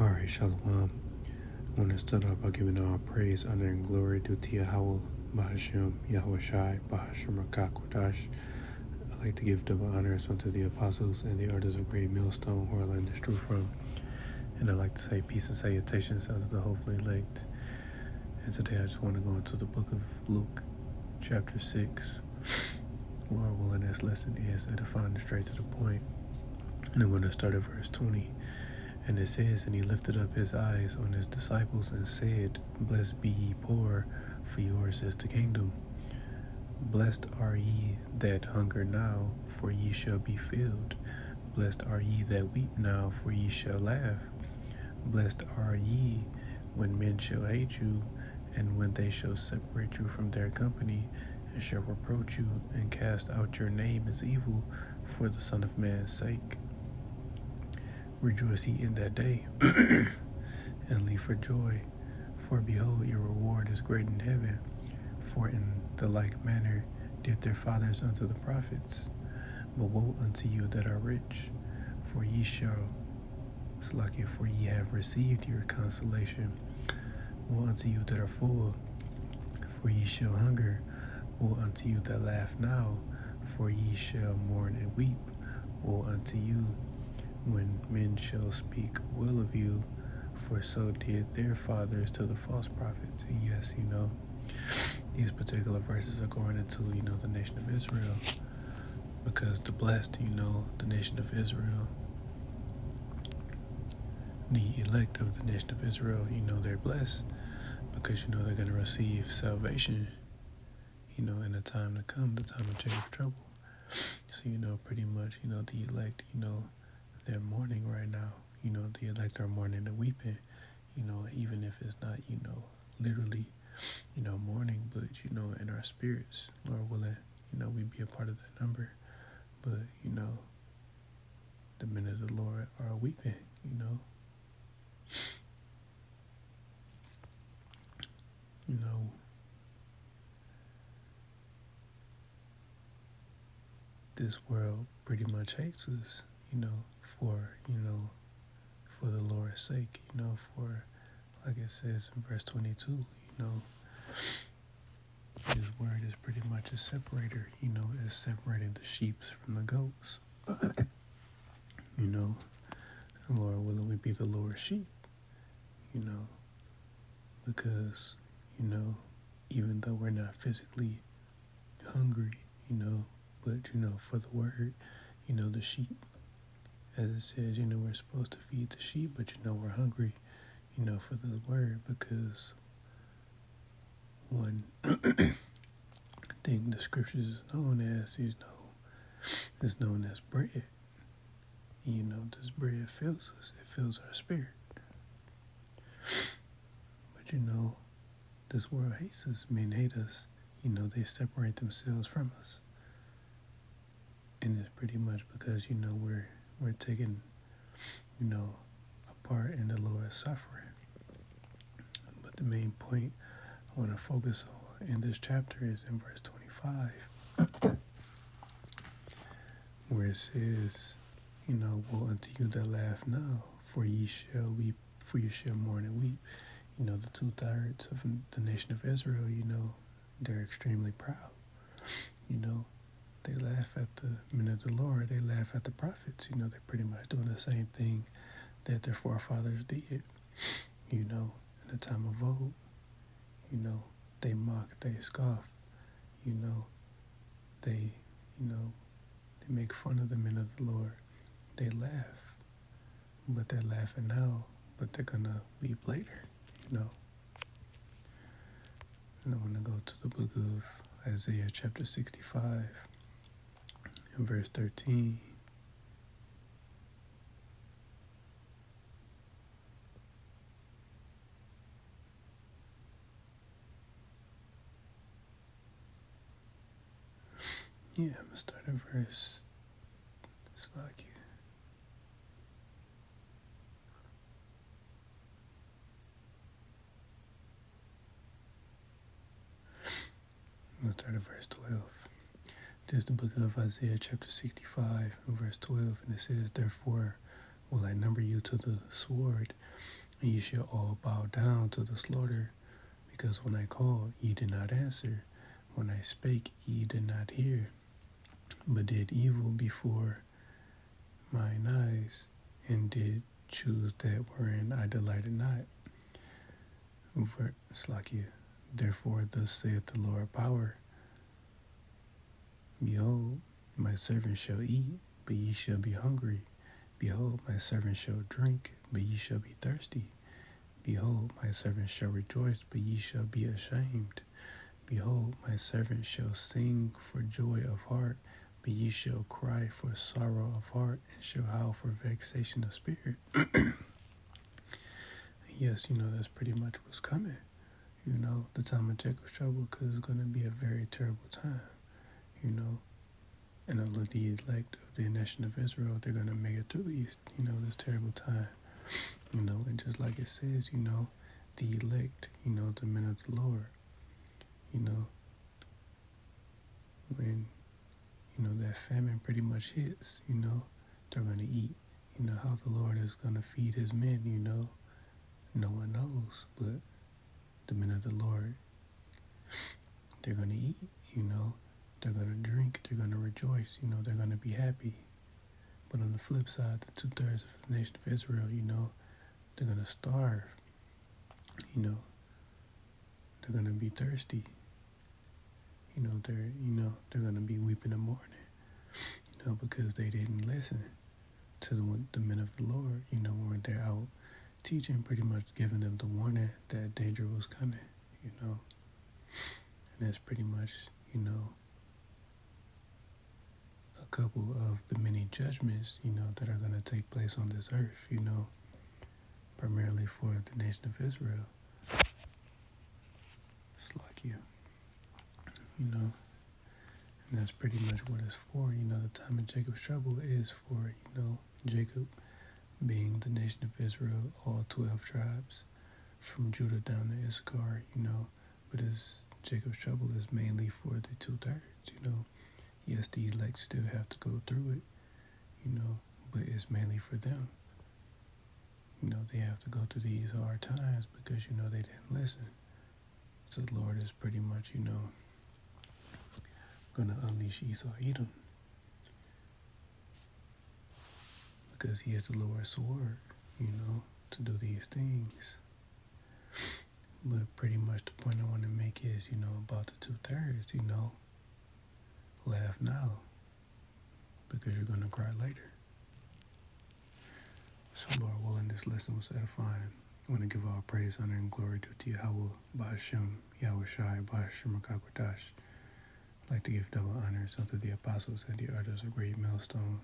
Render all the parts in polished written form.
Alright, Shalom. I want to start off by giving all praise, honor, and glory due to Yahweh, Bahashem, Yahweh Shai, Bahashem Rakakwadash. I'd like to give double honors unto the apostles and the elders of Great Millstone who I learned this truth from. And I'd like to say peace and salutations unto the hopefully elect. And today I just want to go into the book of Luke, chapter 6. Lord willing, this lesson is edifying and straight to the point. And I'm going to start at verse 20. And it says, And he lifted up his eyes on his disciples and said, Blessed be ye poor, for yours is the kingdom. Blessed are ye that hunger now, for ye shall be filled. Blessed are ye that weep now, for ye shall laugh. Blessed are ye when men shall hate you, and when they shall separate you from their company, and shall reproach you, and cast out your name as evil for the Son of Man's sake. Rejoice ye in that day, and leap for joy, for behold, your reward is great in heaven. For in the like manner did their fathers unto the prophets. But woe unto you that are rich, for ye shall, for ye have received your consolation. Woe unto you that are full, for ye shall hunger. Woe unto you that laugh now, for ye shall mourn and weep. Woe unto you when men shall speak well of you, for so did their fathers to the false prophets. And yes, these particular verses are going into, the nation of Israel, because the blessed, the nation of Israel, the elect of the nation of Israel, they're blessed because, they're going to receive salvation, in the time to come, the time of Jacob's trouble. So, pretty much, the elect, they're mourning right now. The elect are mourning and weeping, even if it's not, literally, mourning, but, in our spirits, Lord willing, we be a part of that number. But, the men of the Lord are weeping, This world pretty much hates us, for, for the Lord's sake, for, like it says in verse 22, his word is pretty much a separator, is separating the sheep from the goats, and Lord willing, we be the Lord's sheep, because, even though we're not physically hungry, but, for the word, the sheep, as it says, we're supposed to feed the sheep, but, we're hungry, for the word, because one thing the scriptures is known as, is known as bread. This bread fills us, it fills our spirit. But, this world hates us, men hate us, they separate themselves from us. And it's pretty much because, we're taking, a part in the Lord's suffering. But the main point I want to focus on in this chapter is in verse 25, where it says, woe unto you that laugh now, for ye shall weep, for you shall mourn and weep. The 2/3 of the nation of Israel, they're extremely proud. They laugh at the men of the Lord, they laugh at the prophets, they're pretty much doing the same thing that their forefathers did, in the time of old, they mock, they scoff, they, they make fun of the men of the Lord, they laugh, but they're laughing now, but they're gonna weep later, And I want to go to the book of Isaiah chapter 65 and verse 13. Yeah, I'm going to start at verse Slack. I'm going to start at verse 12. This is the book of Isaiah chapter 65 and verse 12, and it says, Therefore will I number you to the sword, and ye shall all bow down to the slaughter. Because when I called, ye did not answer. When I spake, ye did not hear, but did evil before mine eyes, and did choose that wherein I delighted not. Slakia. Therefore, thus saith the Lord power, Behold, my servant shall eat, but ye shall be hungry. Behold, my servant shall drink, but ye shall be thirsty. Behold, my servant shall rejoice, but ye shall be ashamed. Behold, my servant shall sing for joy of heart, but ye shall cry for sorrow of heart, and shall howl for vexation of spirit. Yes, that's pretty much what's coming. The time of Jacob's trouble, because it's going to be a very terrible time. And all of the elect of the nation of Israel, they're going to make it through this terrible time. And just like it says, the elect, the men of the Lord, when, that famine pretty much hits, they're going to eat. How the Lord is going to feed his men, no one knows, but the men of the Lord, they're going to eat, they're going to drink, they're going to rejoice, they're going to be happy. But on the flip side, the 2/3 of the nation of Israel, they're going to starve, they're going to be thirsty, they're going to be weeping and mourning, because they didn't listen to the men of the Lord, when they're out teaching, pretty much giving them the warning that danger was coming, and that's pretty much, a couple of the many judgments, that are going to take place on this earth, primarily for the nation of Israel. It's like and that's pretty much what it's for. The time of Jacob's trouble is for, Jacob being the nation of Israel, all 12 tribes, from Judah down to Issachar, but Jacob's trouble is mainly for the 2/3, Yes, the elect still have to go through it, but it's mainly for them. They have to go through these hard times because, they didn't listen. So the Lord is pretty much, going to unleash Esau Edom, because he is the Lord's sword, to do these things. But pretty much the point I want to make is, about the 2/3, laugh now, because you're going to cry later. So Lord willing, this lesson was edifying. I want to give all praise, honor, and glory due to Yahweh, Bahasham, Yahweh Shai, Bahasham Makakwadash. I'd like to give double honors unto the apostles and the elders of Great Millstone,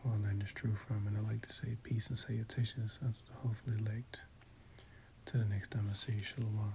who our land is true from, and I'd like to say peace and salutations unto the hopefully elect. Till the next time I say Shalom.